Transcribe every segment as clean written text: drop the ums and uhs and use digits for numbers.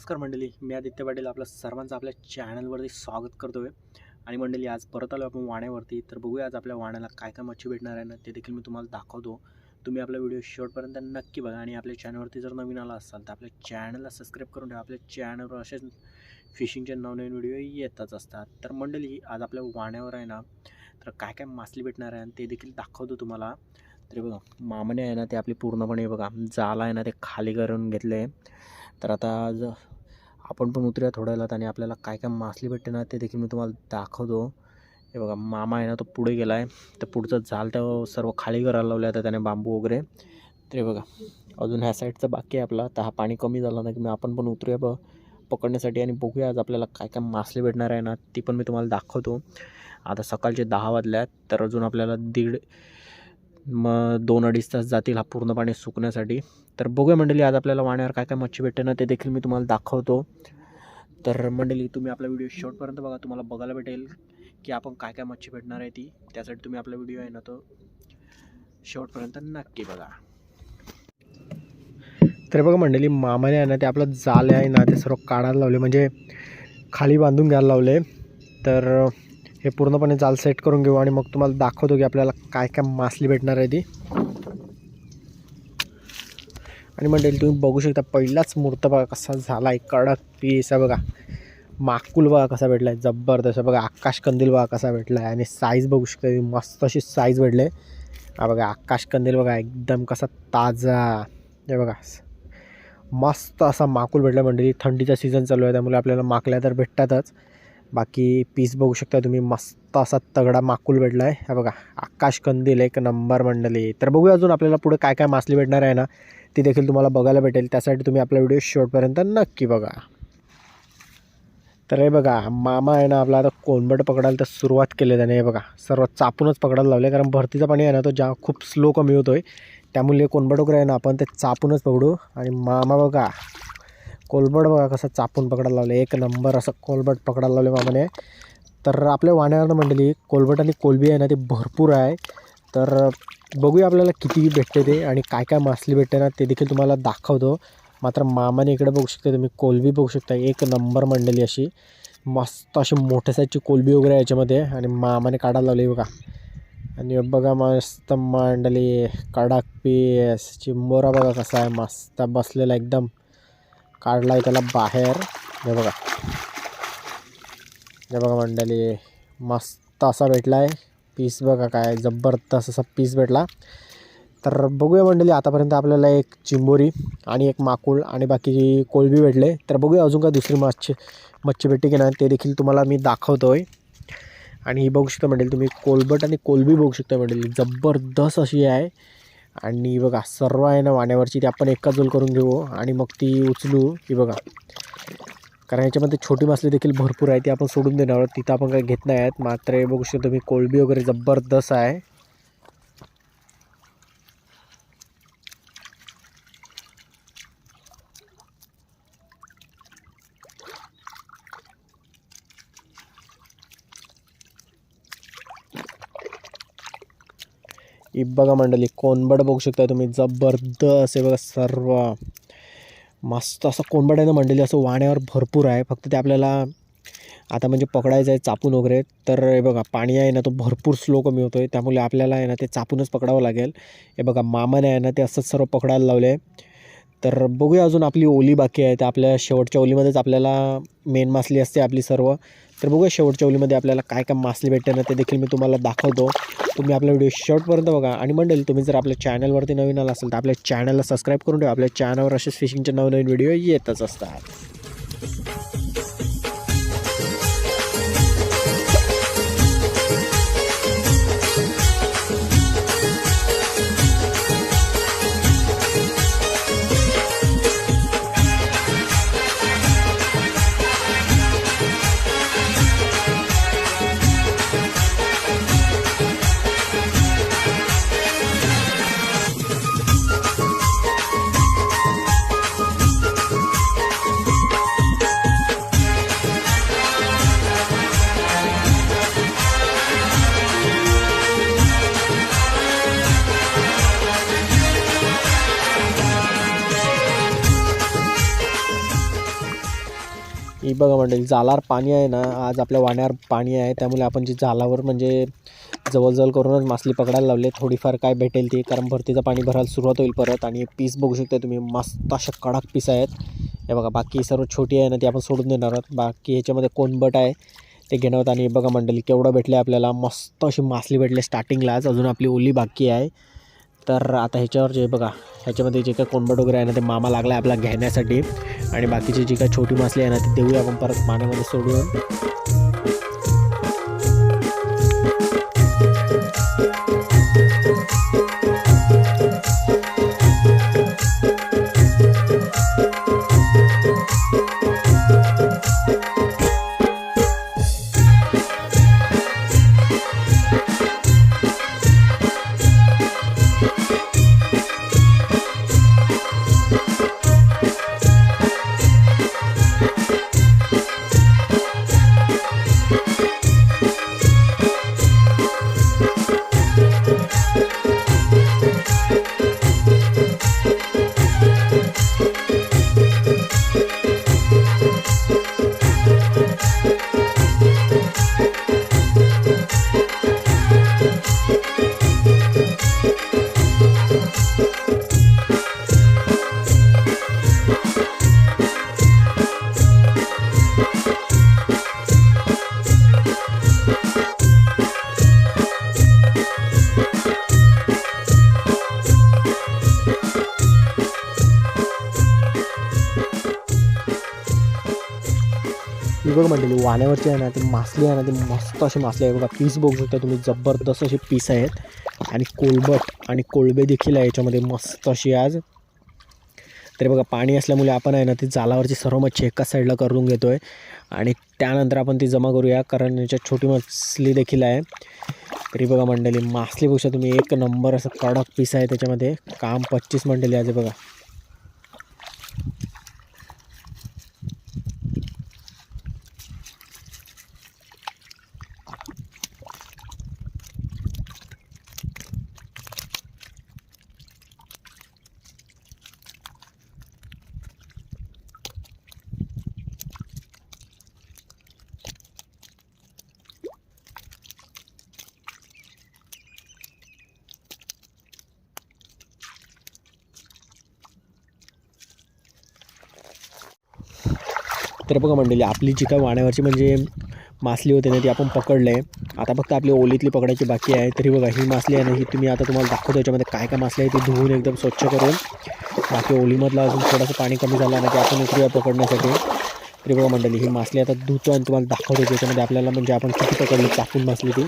नमस्कार मंडळी, मी आदित्य पाटील आपलं सर्वांचं आपल्या चॅनलवरती स्वागत करतोय. आणि मंडळी आज परत आलो आपण वाण्यावरती. तर बघूया आज आपल्या वाण्याला काय काय मच्छी भेटणार आहे ना, ते देखील मी तुम्हाला दाखवतो. तुम्ही आपला व्हिडिओ शेवटपर्यंत नक्की बघा आणि आपल्या चॅनलवरती जर नवीन आला असाल तर आपल्या चॅनलला सबस्क्राईब करून ठेवा. आपल्या चॅनलवर असेच फिशिंगचे नवनवीन व्हिडिओ येतच असतात. तर मंडळी आज आपल्या वाण्यावर आहे ना, तर काय काय मासली भेटणार आहे आणि ते देखील दाखवतो तुम्हाला. तरी बघा मामाने आहे ना, ते आपली पूर्णपणे बघा जाल आहे ना, ते खाली करून घेतले आहे. तर आता आज आपण पण उतरूया थोड्या वेळात आणि आपल्याला काय काय मासली भेटते ना, ते देखील मी तुम्हाला दाखवतो. हे बघा मामा आहे ना, तो पुढे गेला आहे. तर पुढचं जाल त्या सर्व खाली करायला लावलं आहे त्याने, बांबू वगैरे. तर हे बघा अजून ह्या साईडचं बाकी आहे आपला. तर हा पाणी कमी झालं ना की आपण पण उतरूया पकडण्यासाठी आणि बघूया आज आपल्याला काय काय मासली भेटणार आहे ना, ती पण मी तुम्हाला दाखवतो. आता सकाळचे 10 वाजले आहेत, तर अजून आपल्याला 2-2.5 तास जातील हा पूर्ण पाणी सुकण्यासाठी. तर बघूया मंडळी आज आपल्याला वाण्यावर काय काय मच्छी भेटते ना, ते देखील मी तुम्हाला दाखवतो. तर मंडळी तुम्ही आपला व्हिडिओ शेवटपर्यंत बघा, तुम्हाला बघायला भेटेल की आपण काय काय मच्छी भेटणार आहे ती. त्यासाठी तुम्ही आपला व्हिडिओ आहे ना, तो शेवटपर्यंत नक्की बघा. तर बघा मंडळी मामाने आहे ना, ते आपलं जाल आहे ना, ते सर्व काढायला लावले, म्हणजे खाली बांधून घ्यायला लावले. तर हे पूर्णपणे जाल सेट करून घेऊ आणि मग तुम्हाला दाखवतो की आपल्याला काय काय मासली भेटणार आहे ती. आणि मंडळी तुम्ही बघू शकता पहिलाच मूर्त बघा कसा झाला आहे, कडक पीस आहे बघा. माकुल बघा कसा भेटला आहे, जबरदस्त बघा. आकाश कंदील बघा कसा भेटला आहे आणि साईज बघू शकता मस्त अशी साईज भेटली आहे. हा बघा आकाश कंदील बघा एकदम कसा ताजा. हे बघा मस्त असा माकुल भेटला मंडळी. थंडीचा सीझन चालू आहे त्यामुळे आपल्याला माकल्या तर भेटतातच. बाकी पीस बघू शकता तुम्ही, मस्त असा तगडा माकुल भेटला आहे. हा बघा आकाश कंदील एक नंबर मंडळी. तर बघूया अजून आपल्याला पुढे काय काय मासली भेटणार आहे ना, ती देखील तुम्हाला बघायला भेटेल. त्यासाठी तुम्ही आपला व्हिडिओ शेवटपर्यंत नक्की बघा. तर हे बघा मामा आहे ना आपला आता कोंबड पकडायला तर सुरुवात केली त्याने. हे बघा सर्व चापूनच पकडायला लावले, कारण भरतीचं पाणी आहे ना, तो खूप स्लो कमी होतो आहे. त्यामुळे कोंबड वगैरे आहे ना, आपण ते चापूनच पकडू. आणि मामा बघा कोलबड बघा कसं चापून पकडायला लावले, एक नंबर असं कोलबट पकडायला लावले मामाने. तर आपल्या वाण्यावर मंडळी कोलबट आणि कोलबी आहे ना, ते भरपूर आहे. तर बघूया आपल्याला किती भेटते ते आणि काय काय मासली भेटते ना, ते देखील तुम्हाला दाखवतो. मात्र मामाने इकडे बघू शकता तुम्ही कोलबी बघू शकता, एक नंबर मंडळी अशी मस्त अशी मोठ्या साईजची कोलबी वगैरे याच्यामध्ये. आणि मामाने काढायला लावली बघा. आणि बघा मस्त मंडळी कडक पीस. चिंबोरा बघा कसा आहे मस्त बसलेला एकदम, काढला आहे त्याला बाहेर. हे बघा मंडळी मस्त असा भेटला आहे पीस. बघा काय जबरदस्त असा पीस भेटला. तर बघूया मंडळी आतापर्यंत आपल्याला एक चिंबोरी आणि एक माकुळ आणि बाकी कोलबी भेटले. तर बघूया अजून काय दुसरी मच्छी भेटते की नाही, ते देखील तुम्हाला मी दाखवतोय. आणि ही बघू शकता मंडळी तुम्ही कोलबट आणि कोलबी बघू शकता मंडळी, जबरदस्त अशी आहे. आणि बघा सर्व आहे ना वाण्यावरची, ती आपण एका जोल करून घेऊ आणि मग ती उचलू. ही बघा कारण याच्यामध्ये छोटी मासली देखील भरपूर आहे, ती आपण सोडून देणार आहोत, तिथं आपण काही घेत नाही आहेत. मात्र हे बघू शकता तुम्ही कोलबी वगैरे जबरदस्त आहे. ही बघा मंडळी कोंबड बघू शकता तुम्ही, जबरदस्त आहे बघा. सर्व मस्त असं कोंबड आहे ना मंडळी, असं वाण्यावर भरपूर आहे. फक्त ते आपल्याला आता म्हणजे पकडायचं आहे चापून वगैरे. तर हे बघा पाणी आहे ना, तो भरपूर स्लो कमी होतो आहे, त्यामुळे आपल्याला आहे ना ते चापूनच पकडावं लागेल. हे बघा मामाने आहे ना ते असंच सर्व पकडायला लावले. तर बघूया अजून आपली ओली बाकी आहे. तर आपल्या शेवटच्या ओलीमध्येच आपल्याला मेन मासली असते आपली सर्व. तर बघूया शेवटच्या ओलीमध्ये आपल्याला काय काय मासली भेटते ना, ते देखील मी तुम्हाला दाखवतो. तुम्ही आपला व्हिडिओ शेवटपर्यंत बघा. आणि मंडळी तुम्ही जर आपल्या चॅनलवरती नवीन आला असेल तर आपल्या चॅनलला सबस्क्राईब करून ठेवा. आपल्या चॅनलवर असेच फिशिंगचे नवनवीन व्हिडिओ येतच असतात. ही बघा मंडळी, जालावर पाणी आहे ना, आज आपल्या वाण्यावर पाणी आहे, त्यामुळे आपण जी जालावर म्हणजे जवळजवळ करूनच मासली पकडायला लावले. थोडीफार काय भेटेल ती, कारण भरतीचं पाणी भरायला सुरुवात होईल परत. आणि पीस बघू शकता तुम्ही, मस्त अशा कडक पीस आहेत हे बघा. बाकी सर्व छोटी आहे ना ती आपण सोडून देणार आहोत. बाकी ह्याच्यामध्ये कोणबट आहे ते घेणार आहोत. आणि बघा मंडळी, केवढं भेटले आपल्याला, मस्त अशी मासली भेटले स्टार्टिंगलाच. अजून आपली ओली बाकी आहे. तर आता ह्याच्यावर जे बघा, ह्याच्यामध्ये जे काही कोणबट वगैरे आहे ना, ते मामा लागला आहे आपला घेण्यासाठी. आणि बाकीची जी काही छोटी मासली आहे ना ती देऊया आपण परत पाण्यामध्ये सोडून. ही बघ मंडळी, वाण्यावरची आहे ना ती मासली आहे ना, ती मस्त अशी मासली आहे बघा. पीस बघू शकता तुम्ही, जबरदस्त असे पीस आहेत. आणि कोलबट आणि कोळबे देखील आहे याच्यामध्ये मस्त अशी आज. तरी बघा, पाणी असल्यामुळे आपण आहे ना ती जालावरची सर्व मच्छी एकाच साईडला करून घेतो आहे. आणि त्यानंतर आपण ती जमा करूया, कारण याच्यात छोटी मासली देखील आहे. तरी बघा मंडळी, मासली बघू शकता तुम्ही, एक नंबर असं कडक पीस आहे त्याच्यामध्ये. काम 25 मंडळी आज बघा. तर बघा मंडळी, आपली जी काय वाण्यावरची म्हणजे मासली होते ना ती आपण पकडले. आता फक्त आपली ओलीतली पकडायची बाकी आहे. तरी बघा, ही मासली आहे ना, ही तुम्ही आता तुम्हाला दाखवतो याच्यामध्ये काय काय मासली आहे ती धुवून एकदम स्वच्छ करून. बाकी ओलीमधला अजून थोडंसं पाणी कमी झालं ना, ते आपण उतरूया पकडण्यासाठी. तरी बघा मंडळी, ही मासली आता धुतो आणि तुम्हाला दाखवतो त्याच्यामध्ये आपल्याला म्हणजे आपण किती पकडली चाकून मासली ती.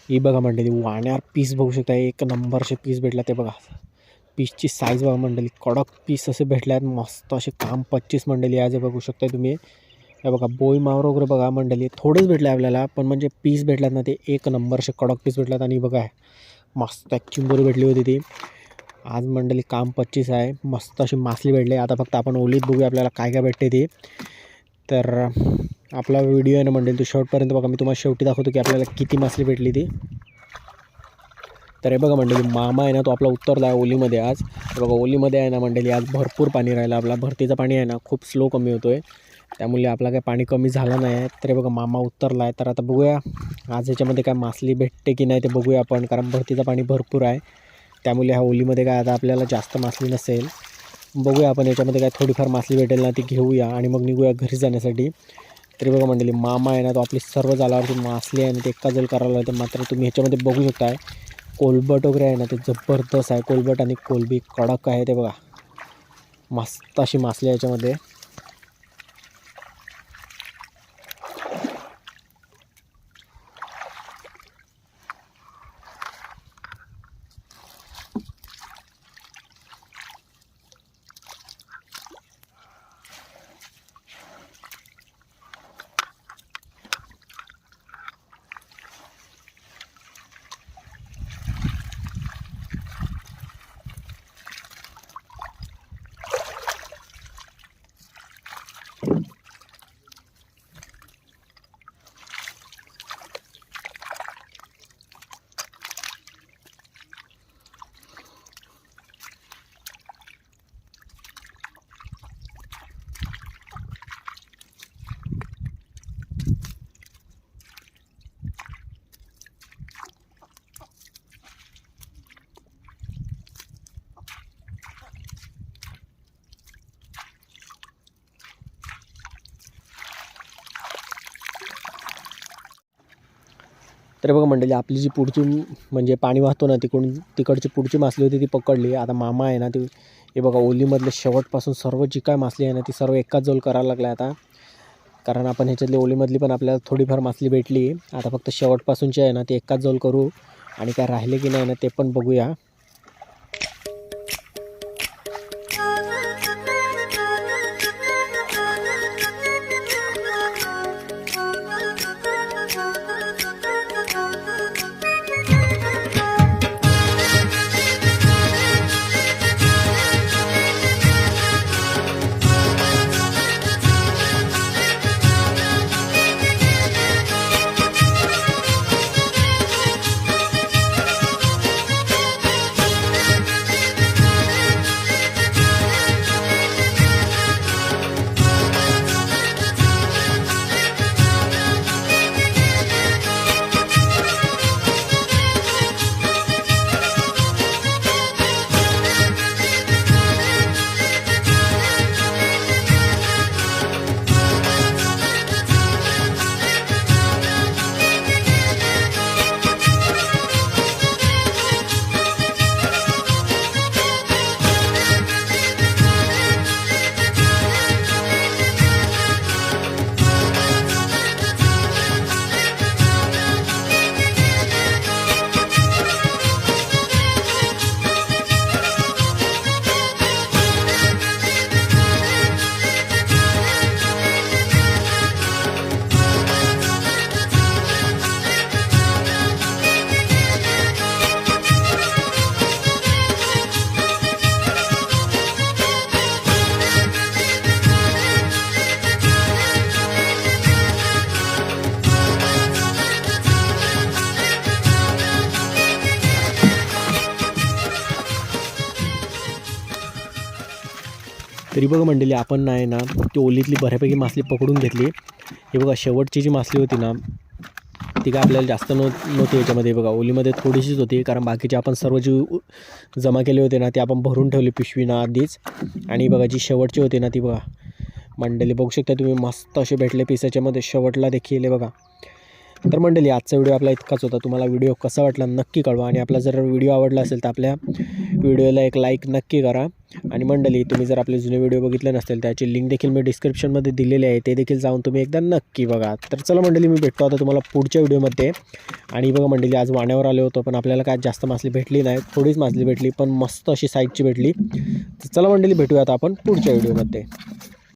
ही बघा मंडळी, वाण्यावर पीस बघू शकता, एक नंबरचे पीस भेटला ते बघा. पीसची साईज बघा मंडळी, कडक पीस असे भेटले आहेत मस्त असे. काम 25 मंडळी आज बघू शकता तुम्ही. हे बघा, बोई मावर वगैरे बघा मंडळी, थोडेच भेटले आपल्याला, पण म्हणजे पीस भेटल्यात ना ते एक नंबरचे कडक पीस भेटल्यात. आणि बघा, मस्त एक चिंबोरी भेटली होती ती आज मंडळी. काम 25 आहे, मस्त अशी मासली भेटली. आता फक्त आपण ओलीत बघूया आपल्याला काय काय भेटते ती. तर आपला व्हिडिओ आहे ना मंडळी, तो शेवटपर्यंत बघा. मी तुम्हाला शेवटी दाखवतो की आपल्याला किती मासली भेटली ती. तर हे बघा मंडळी, मामा आहे ना तो आपला उतरला आहे ओलीमध्ये आज. बघा, ओलीमध्ये आहे ना मंडळी आज भरपूर पाणी राहिलं. आपला भरतीचं पाणी आहे ना खूप स्लो कमी होतो आहे, त्यामुळे आपला काही पाणी कमी झालं नाही आहे. तर बघा, मामा उतरला आहे. तर आता बघूया आज ह्याच्यामध्ये काय मासली भेटते की नाही ते बघूया आपण, कारण भरतीचं पाणी भरपूर आहे, त्यामुळे ह्या ओलीमध्ये काय आता आपल्याला जास्त मासली नसेल. बघूया आपण याच्यामध्ये काय थोडीफार मासली भेटेल ना ती घेऊया आणि मग निघूया घरी जाण्यासाठी. तरी बघा मंडळी, मामा आहे ना तो आपली सर्व जालावरची मासली आहे ना ते एका जल करायला होते. मात्र तुम्ही ह्याच्यामध्ये बघू शकताय कोलबट वगैरे आहे ना ते जबरदस्त आहे. कोलबट आणि कोलबी कडक आहे ते बघा, मस्त अशी मासली आहे याच्यामध्ये. तर बघा मंडळी आपली जी पुढची म्हणजे पाणी वाहतो ना तिकडची पुढची मासली होती ती पकडली. आता मामा आहे ना ती हे बघा ओलीमधले शेवटपासून सर्व जी काय मासली आहे ना ती सर्व एकाच जोल करायला लागला आता. कारण आपण ह्याच्यातली ओलीमधली पण आपल्याला थोडीफार मासली भेटली. आता फक्त शेवटपासूनची आहे ना ती एकाच जोल करू आणि काय राहिले की नाही ना ते पण बघूया. तरी बघा मंडळी आपण नाही ना ती ओलीतली बऱ्यापैकी मासली पकडून घेतली. हे बघा शेवटची जी मासली होती ना ती काय आपल्याला जास्त नव्हती याच्यामध्ये. बघा ओलीमध्ये थोडीशीच होती कारण बाकीचे आपण सर्व जी जमा केले होते ना ते आपण भरून ठेवले पिशवीना आधीच. आणि बघा जी शेवटची होती ना ती बघा मंडळी बघू शकता तुम्ही मस्त असे भेटले पीस याच्यामध्ये शेवटला देखील बघा. तर मंडळी आजचा व्हिडिओ आपला इतकाच होता. तुम्हाला व्हिडिओ कसा वाटला नक्की कळवा आणि आपला जर व्हिडिओ आवडला असेल तर आपल्या व्हिडिओला एक लाईक नक्की करा. आणि मंडळी तुम्ही जर आपले जुने व्हिडिओ बघितले नसतील त्याची लिंक देखील मी डिस्क्रिप्शनमध्ये दिलेली आहे, ते देखील जाऊन तुम्ही एकदा नक्की बघा. तर चला मंडळी मी भेटतो आता तुम्हाला पुढच्या व्हिडिओमध्ये. आणि बघा मंडळी आज वाण्यावर आलो होतो पण आपल्याला काय जास्त मासली भेटली नाही, थोडीच मासली भेटली पण मस्त अशी साईजची भेटली. तर चला मंडळी भेटूया आता आपण पुढच्या व्हिडिओमध्ये.